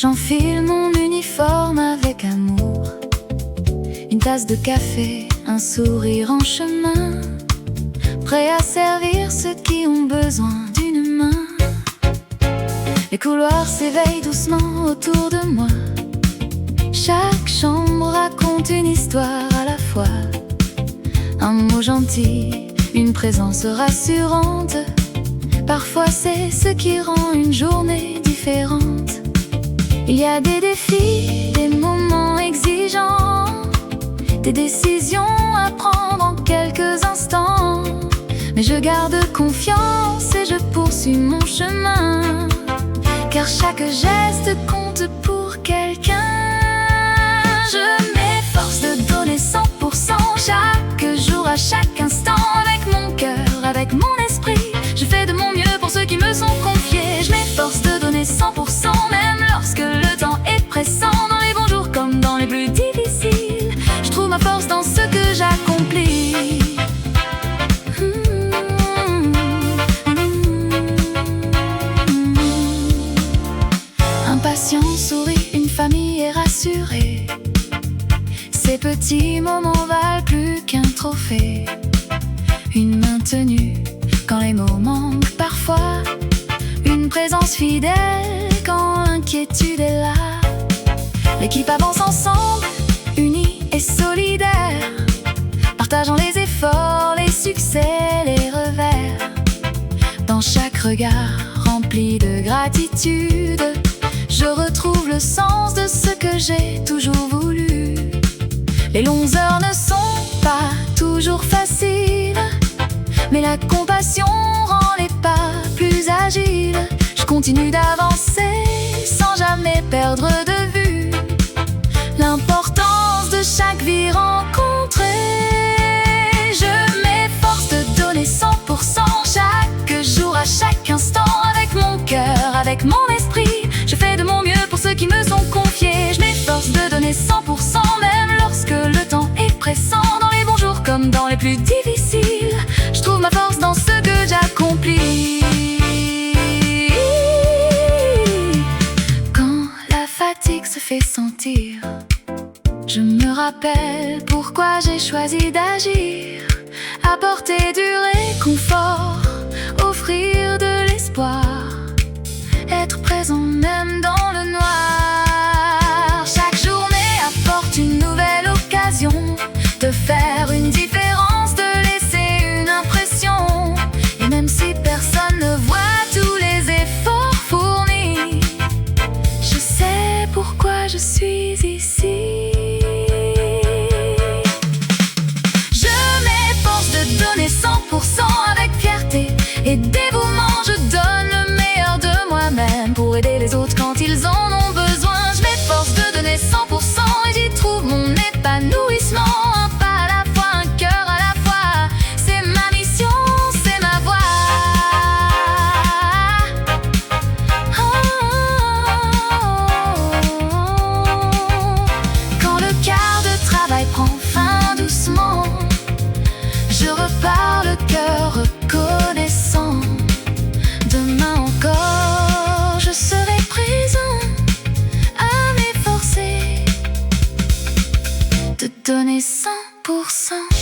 J'enfile mon uniforme avec amour, une tasse de café, un sourire en chemin, prêt à servir ceux qui ont besoin d'une main. Les couloirs s'éveillent doucement autour de moi. Chaque chambre raconte une histoire à la fois. Un mot gentil, une présence rassurante. Parfois c'est ce qui rend une journée différente. Il y a des défis, des moments exigeants, des décisions à prendre en quelques instants. Mais je garde confiance et je poursuis mon chemin, car chaque geste compte pour quelqu'un. Je m'efforce de donner 100% chaque jour, à chaque instant, avec mon cœur, avec mon esprit. Je fais de mon mieux pour ceux qui me sont confiés. Je m'efforce de donner 100%, même lorsque le temps est pressant. Dans les bons jours comme dans les plus difficiles, je trouve ma force dans ce que j'accomplis. Un patient sourit, une famille est rassurée. Ces petits moments valent plus qu'un trophée. Une main tenue quand les mots manquent parfois, une présence fidèle quand l'inquiétude est là. L'équipe avance ensemble, unie et solidaire, partageant les efforts, les succès, les revers. Dans chaque regard rempli de gratitude, je retrouve le sens de ce que j'ai toujours voulu. Les longues heures ne sont pas toujours faciles, mais la compassion rend les pas plus agiles. Je continue d'avancer sans jamais perdre de vue l'importance de chaque vie rencontrée. Je m'efforce de donner 100% chaque jour, à chaque instant, avec mon cœur, avec mon esprit. Je fais de mon mieux pour ceux qui me sont confiés. Je m'efforce de donner 100%, même lorsque le temps est pressant. Dans les bons jours comme dans les plus difficiles, je trouve ma force dans ce que j'accomplis. Quand la fatigue se fait sentir, je me rappelle pourquoi j'ai choisi d'agir. Apporter du réconfort, offrir de l'espoir, être présent même dans le noir. Chaque journée apporte une nouvelle occasion de faire une différence, de laisser une impression. Et même si personne ne voit tous les efforts fournis, je sais pourquoi je suis ici. Je m'efforce de donner 100% avec fierté et dévouement. Je donne le meilleur de moi-même pour aider les autres quand ils en ont besoin. Je m'efforce de donner 100% et j'y trouve mon épanouissement. Un pas à la fois, un cœur à la fois, c'est ma mission, c'est ma voix. Quand le quart de travail prend fin doucement, je repars le cœur reconnaissant. Demain encore, je serai présent à m'efforcer de donner 100%.